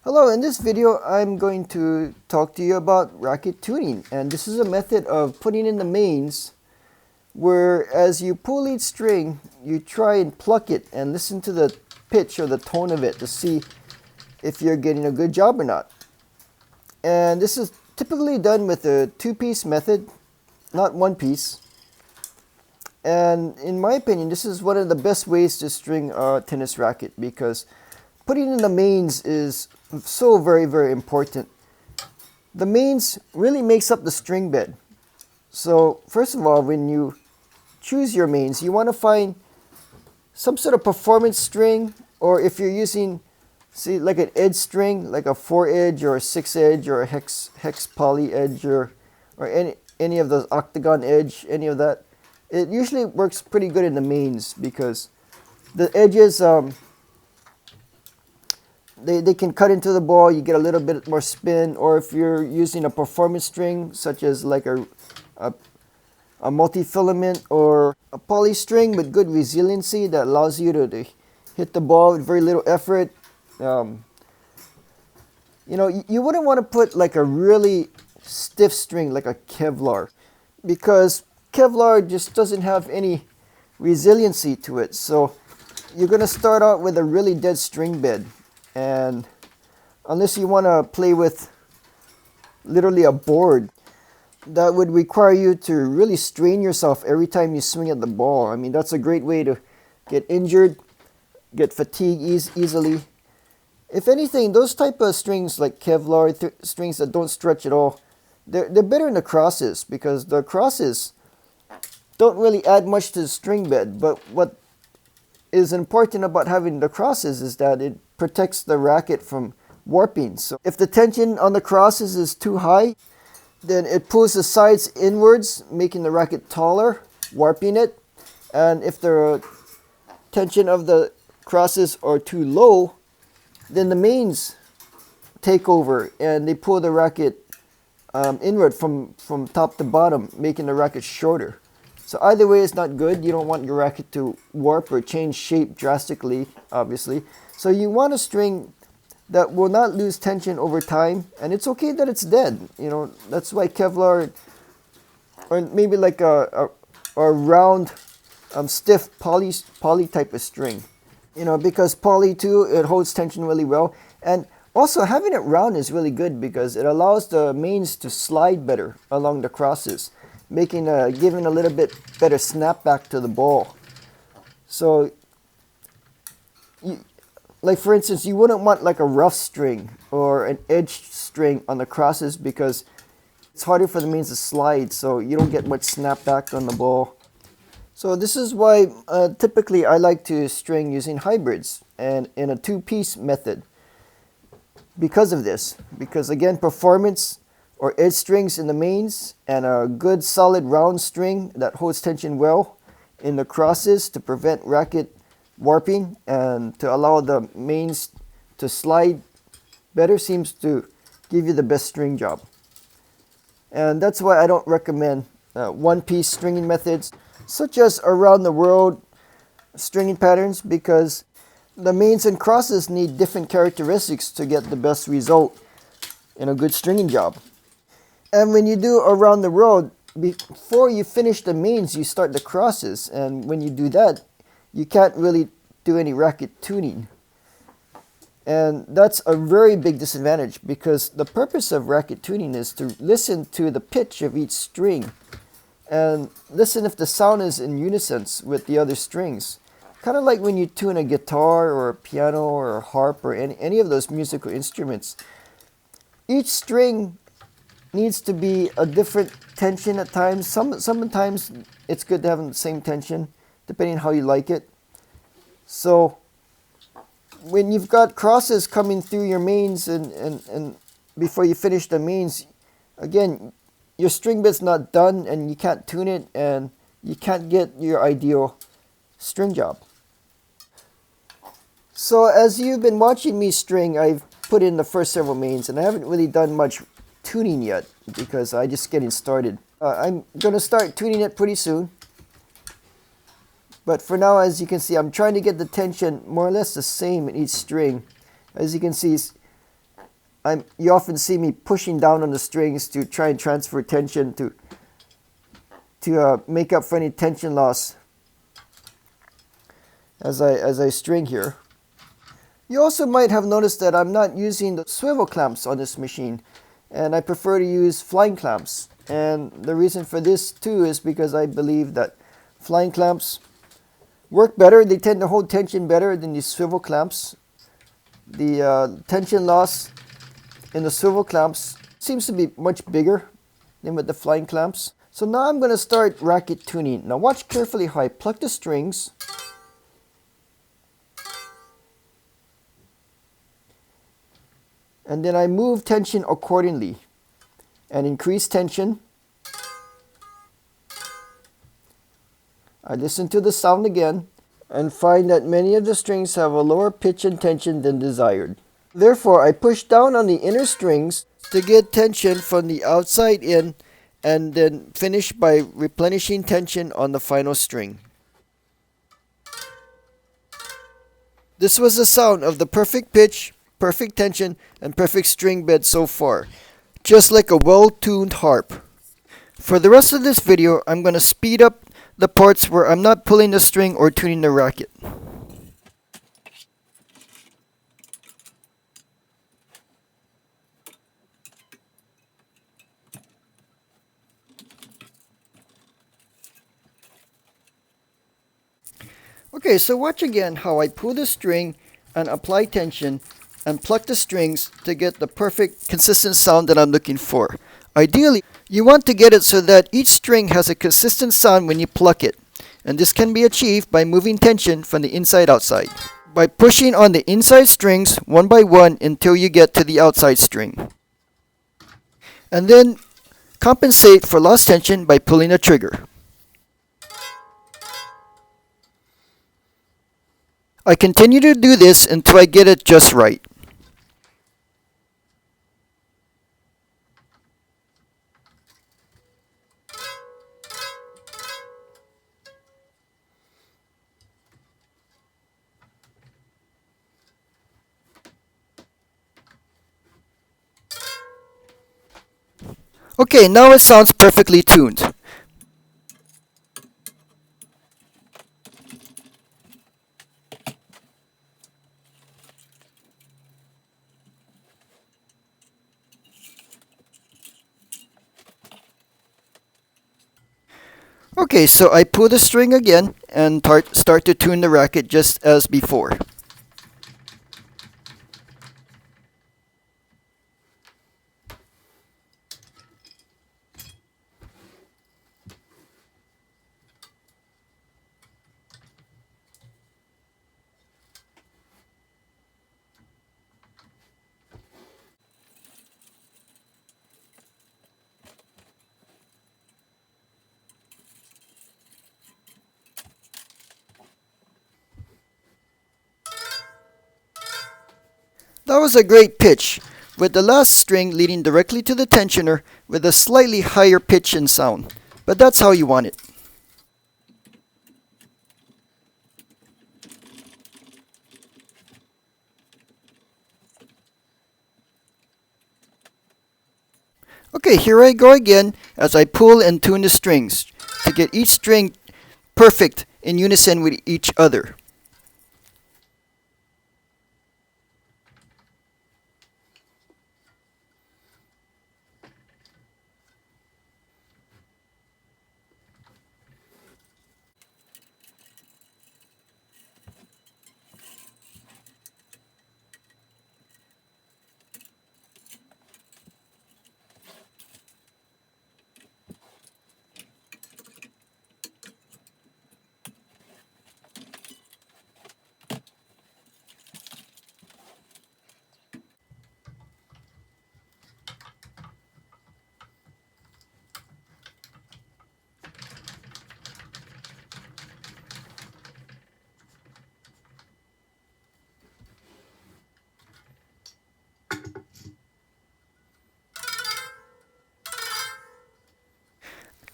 Hello, in this video I'm going to talk to you about racket tuning, and this is a method of putting in the mains where as you pull each string you try and pluck it and listen to the pitch or the tone of it to see if you're getting a good job or not. And this is typically done with a two-piece method, not one piece. And in my opinion, this is one of the best ways to string a tennis racket because putting in the mains is so very important. The mains really makes up the string bed. So first of all, when you choose your mains, you want to find some sort of performance string, or if you're using, see, like an edge string, like a 4-edge or a 6-edge or a hex poly edge or any of those octagon edge, any of that. It usually works pretty good in the mains because the edges, they can cut into the ball, you get a little bit more spin. Or if you're using a performance string, such as like a multi-filament or a poly string with good resiliency that allows you to hit the ball with very little effort. You know, you wouldn't want to put like a really stiff string like a Kevlar, because Kevlar just doesn't have any resiliency to it. So you're going to start out with a really dead string bed. And unless you want to play with literally a board, that would require you to really strain yourself every time you swing at the ball. I mean, that's a great way to get injured, get fatigued easily. If anything, those type of strings like Kevlar, strings that don't stretch at all, they're better in the crosses, because the crosses don't really add much to the string bed. But what is important about having the crosses is that it protects the racket from warping. So if the tension on the crosses is too high, then it pulls the sides inwards, making the racket taller, warping it. And if the tension of the crosses are too low, then the mains take over and they pull the racket inward from top to bottom, making the racket shorter. So either way, it's not good. You don't want your racket to warp or change shape drastically, obviously. So you want a string that will not lose tension over time, and it's okay that it's dead. You know, that's why Kevlar, or maybe like a round, stiff poly type of string. You know, because poly too, it holds tension really well. And also having it round is really good because it allows the mains to slide better along the crosses, giving a little bit better snapback to the ball. So, like for instance, you wouldn't want like a rough string or an edge string on the crosses because it's harder for the mains to slide, so you don't get much snapback on the ball. So this is why typically I like to string using hybrids and in a two-piece method. Because of this, because again, performance or edge strings in the mains and a good solid round string that holds tension well in the crosses to prevent racket warping and to allow the mains to slide better seems to give you the best string job. And that's why I don't recommend one-piece stringing methods such as around the world stringing patterns, because the mains and crosses need different characteristics to get the best result in a good stringing job. And when you do around the world, before you finish the mains, you start the crosses. And when you do that, you can't really do any racket tuning. And that's a very big disadvantage, because the purpose of racket tuning is to listen to the pitch of each string and listen if the sound is in unison with the other strings. Kind of like when you tune a guitar or a piano or a harp or any of those musical instruments. Each string needs to be a different tension at times. Sometimes it's good to have the same tension, depending on how you like it. So when you've got crosses coming through your mains and before you finish the mains, again, your string bed's not done and you can't tune it and you can't get your ideal string job. So as you've been watching me string, I've put in the first several mains and I haven't really done much tuning yet because I'm just getting started. I'm going to start tuning it pretty soon. But for now, as you can see, I'm trying to get the tension more or less the same in each string. As you can see, you often see me pushing down on the strings to try and transfer tension to make up for any tension loss as I string here. You also might have noticed that I'm not using the swivel clamps on this machine, and I prefer to use flying clamps. And the reason for this too is because I believe that flying clamps work better. They tend to hold tension better than these swivel clamps. The tension loss in the swivel clamps seems to be much bigger than with the flying clamps. So now I'm going to start racket tuning. Now watch carefully how I pluck the strings. And then I move tension accordingly and increase tension. I listen to the sound again and find that many of the strings have a lower pitch and tension than desired. Therefore, I push down on the inner strings to get tension from the outside in, and then finish by replenishing tension on the final string. This was the sound of the perfect pitch, perfect tension, and perfect string bed so far, just like a well-tuned harp. For the rest of this video, I'm going to speed up the parts where I'm not pulling the string or tuning the racket. Okay, so watch again how I pull the string and apply tension and pluck the strings to get the perfect consistent sound that I'm looking for. Ideally, you want to get it so that each string has a consistent sound when you pluck it, and this can be achieved by moving tension from the inside outside, by pushing on the inside strings one by one until you get to the outside string, and then compensate for lost tension by pulling the trigger. I continue to do this until I get it just right. Okay, now it sounds perfectly tuned. Okay, so I pull the string again and start to tune the racket just as before. That was a great pitch, with the last string leading directly to the tensioner with a slightly higher pitch and sound. But that's how you want it. Okay, here I go again as I pull and tune the strings to get each string perfect in unison with each other.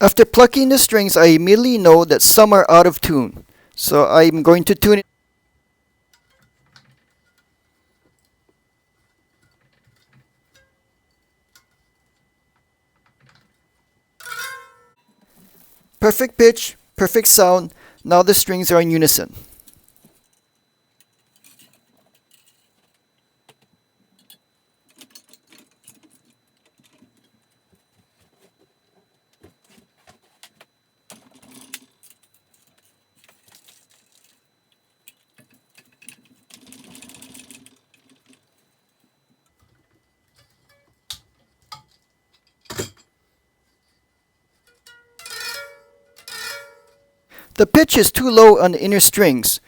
After plucking the strings, I immediately know that some are out of tune. So I'm going to tune it. Perfect pitch, perfect sound. Now the strings are in unison. The pitch is too low on the inner strings,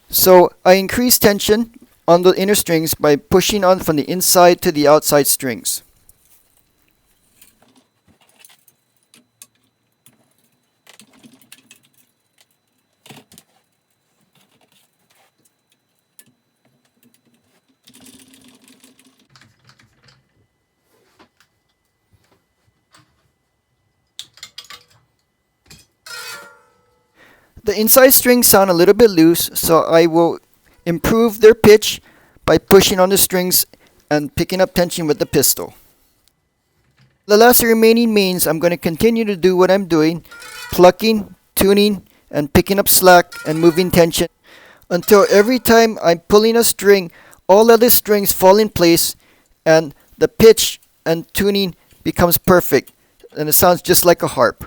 so I increase tension on the inner strings by pushing on from the inside to the outside strings. The inside strings sound a little bit loose, so I will improve their pitch by pushing on the strings and picking up tension with the pistol. The last remaining mains, I'm going to continue to do what I'm doing, plucking, tuning, and picking up slack and moving tension until every time I'm pulling a string, all other strings fall in place and the pitch and tuning becomes perfect and it sounds just like a harp.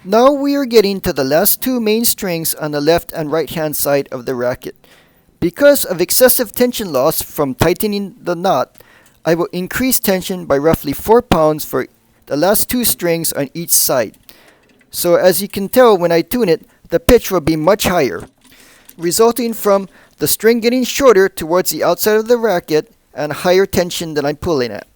Now we are getting to the last two main strings on the left and right hand side of the racket. Because of excessive tension loss from tightening the knot, I will increase tension by roughly 4 pounds for the last two strings on each side. So as you can tell when I tune it, the pitch will be much higher, resulting from the string getting shorter towards the outside of the racket and higher tension that I'm pulling at.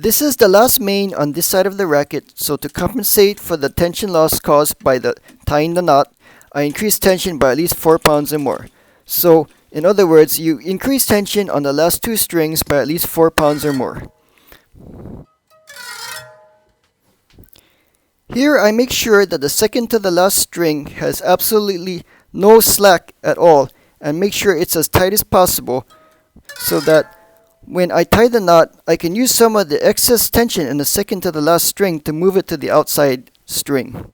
This is the last main on this side of the racket, so to compensate for the tension loss caused by the tying the knot, I increase tension by at least 4 pounds or more. So, in other words, you increase tension on the last two strings by at least 4 pounds or more. Here I make sure that the second to the last string has absolutely no slack at all and make sure it's as tight as possible so that when I tie the knot, I can use some of the excess tension in the second to the last string to move it to the outside string.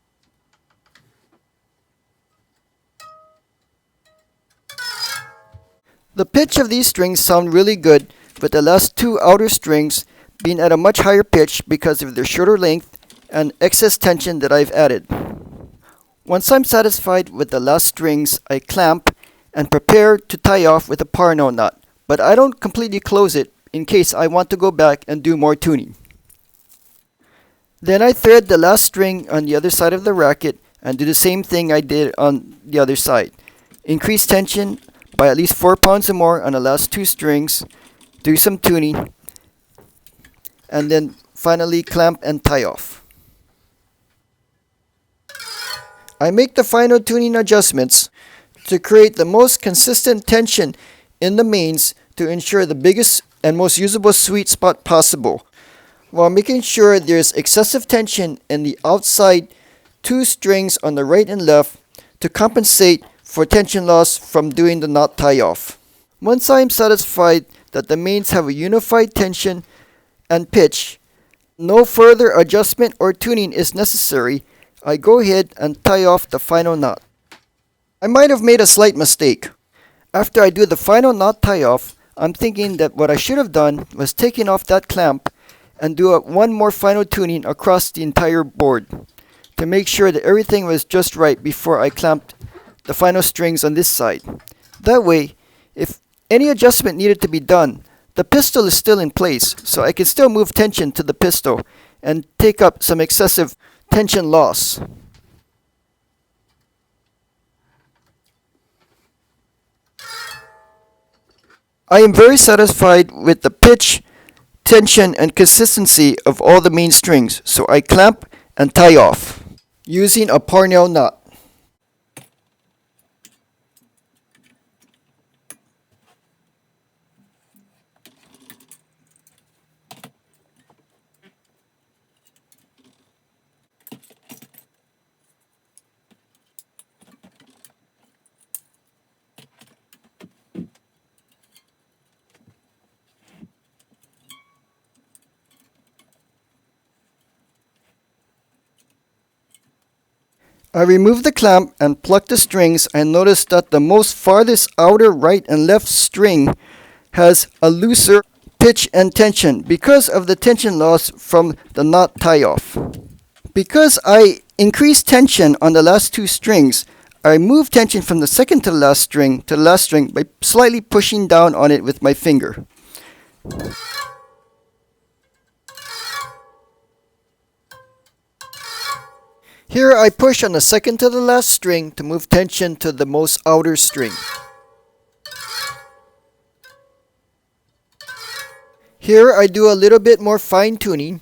The pitch of these strings sound really good, with the last two outer strings being at a much higher pitch because of their shorter length and excess tension that I've added. Once I'm satisfied with the last strings, I clamp and prepare to tie off with a Parno knot, but I don't completely close it in case I want to go back and do more tuning. Then I thread the last string on the other side of the racket and do the same thing I did on the other side. Increase tension by at least 4 pounds or more on the last two strings, do some tuning, and then finally clamp and tie off. I make the final tuning adjustments to create the most consistent tension in the mains to ensure the biggest and most usable sweet spot possible, while making sure there's excessive tension in the outside two strings on the right and left to compensate for tension loss from doing the knot tie off. Once I am satisfied that the mains have a unified tension and pitch, no further adjustment or tuning is necessary, I go ahead and tie off the final knot. I might have made a slight mistake. After I do the final knot tie off, I'm thinking that what I should have done was taken off that clamp and do one more final tuning across the entire board to make sure that everything was just right before I clamped the final strings on this side. That way, if any adjustment needed to be done, the pistol is still in place, so I can still move tension to the pistol and take up some excessive tension loss. I am very satisfied with the pitch, tension, and consistency of all the main strings, so I clamp and tie off using a Parnell knot. I remove the clamp and pluck the strings and notice that the most farthest outer right and left string has a looser pitch and tension because of the tension loss from the knot tie off. Because I increase tension on the last two strings, I move tension from the second to the last string by slightly pushing down on it with my finger. Here I push on the second to the last string to move tension to the most outer string. Here I do a little bit more fine tuning.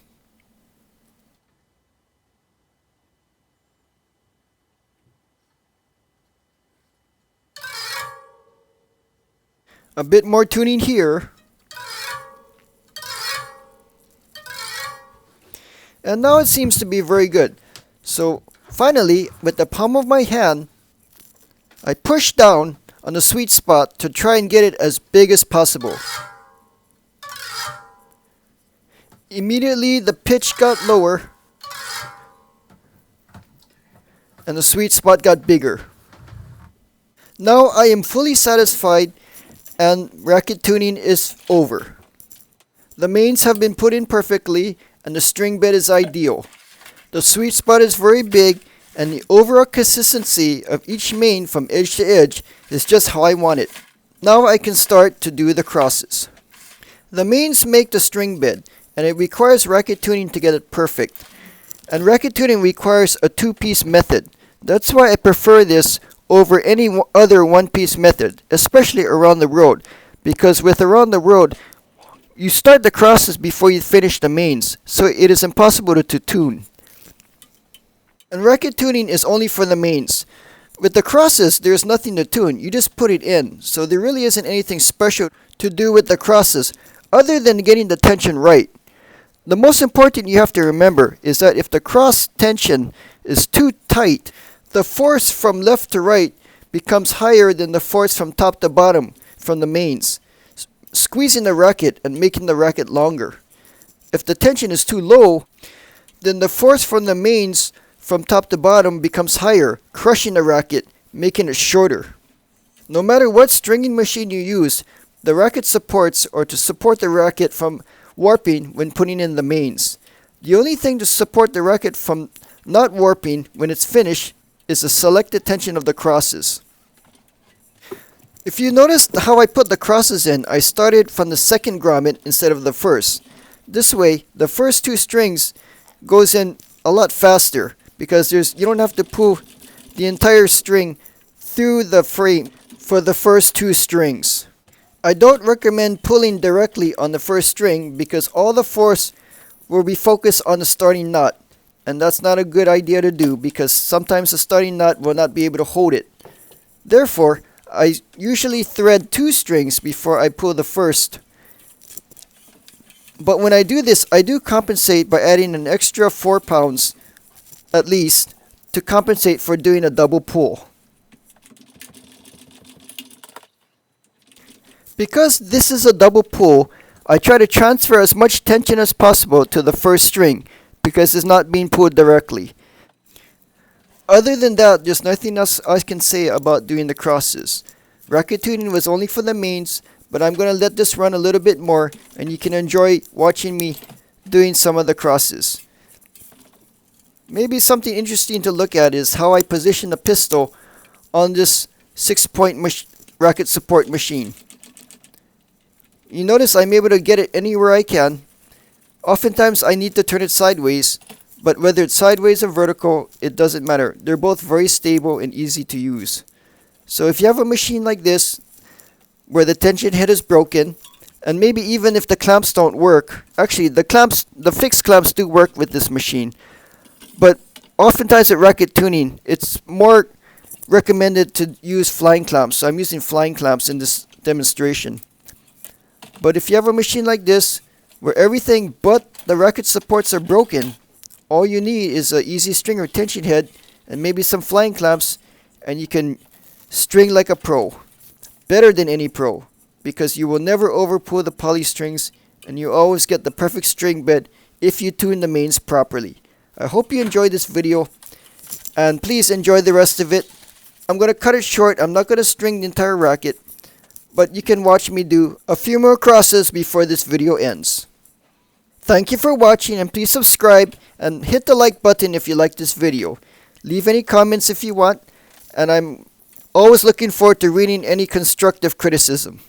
A bit more tuning here. And now it seems to be very good. So finally, with the palm of my hand, I push down on the sweet spot to try and get it as big as possible. Immediately the pitch got lower and the sweet spot got bigger. Now I am fully satisfied and racket tuning is over. The mains have been put in perfectly and the string bed is ideal. The sweet spot is very big and the overall consistency of each main from edge to edge is just how I want it. Now I can start to do the crosses. The mains make the string bed and it requires racket tuning to get it perfect. And racket tuning requires a two-piece method. That's why I prefer this over any other one-piece method, especially around the road. Because with around the road, you start the crosses before you finish the mains, so it is impossible to tune. And racket tuning is only for the mains. With the crosses, there's nothing to tune. You just put it in. So there really isn't anything special to do with the crosses other than getting the tension right. The most important you have to remember is that if the cross tension is too tight, the force from left to right becomes higher than the force from top to bottom from the mains. squeezing the racket and making the racket longer. If the tension is too low, then the force from the mains from top to bottom becomes higher, crushing the racket, making it shorter. No matter what stringing machine you use, the racket supports or to support the racket from warping when putting in the mains. The only thing to support the racket from not warping when it's finished is the selected tension of the crosses. If you noticed how I put the crosses in, I started from the second grommet instead of the first. This way, the first two strings goes in a lot faster because you don't have to pull the entire string through the frame for the first two strings. I don't recommend pulling directly on the first string because all the force will be focused on the starting knot, and that's not a good idea to do because sometimes the starting knot will not be able to hold it. Therefore, I usually thread two strings before I pull the first. But when I do this, I do compensate by adding an extra 4 pounds at least to compensate for doing a double pull. Because this is a double pull, I try to transfer as much tension as possible to the first string because it's not being pulled directly. Other than that, there's nothing else I can say about doing the crosses. Racket tuning was only for the mains, but I'm going to let this run a little bit more and you can enjoy watching me doing some of the crosses. Maybe something interesting to look at is how I position the pistol on this 6-point racket support machine. You notice I'm able to get it anywhere I can. Oftentimes I need to turn it sideways, but whether it's sideways or vertical, it doesn't matter. They're both very stable and easy to use. So if you have a machine like this, where the tension head is broken, and maybe even if the clamps don't work, actually the fixed clamps do work with this machine, but oftentimes at racket tuning, it's more recommended to use flying clamps. So I'm using flying clamps in this demonstration. But if you have a machine like this, where everything but the racket supports are broken, all you need is an EasyStringer tension head and maybe some flying clamps, and you can string like a pro. Better than any pro, because you will never overpull the poly strings and you always get the perfect string bed if you tune the mains properly. I hope you enjoyed this video, and please enjoy the rest of it. I'm going to cut it short. I'm not going to string the entire racket, but you can watch me do a few more crosses before this video ends. Thank you for watching, and please subscribe and hit the like button if you like this video. Leave any comments if you want, and I'm always looking forward to reading any constructive criticism.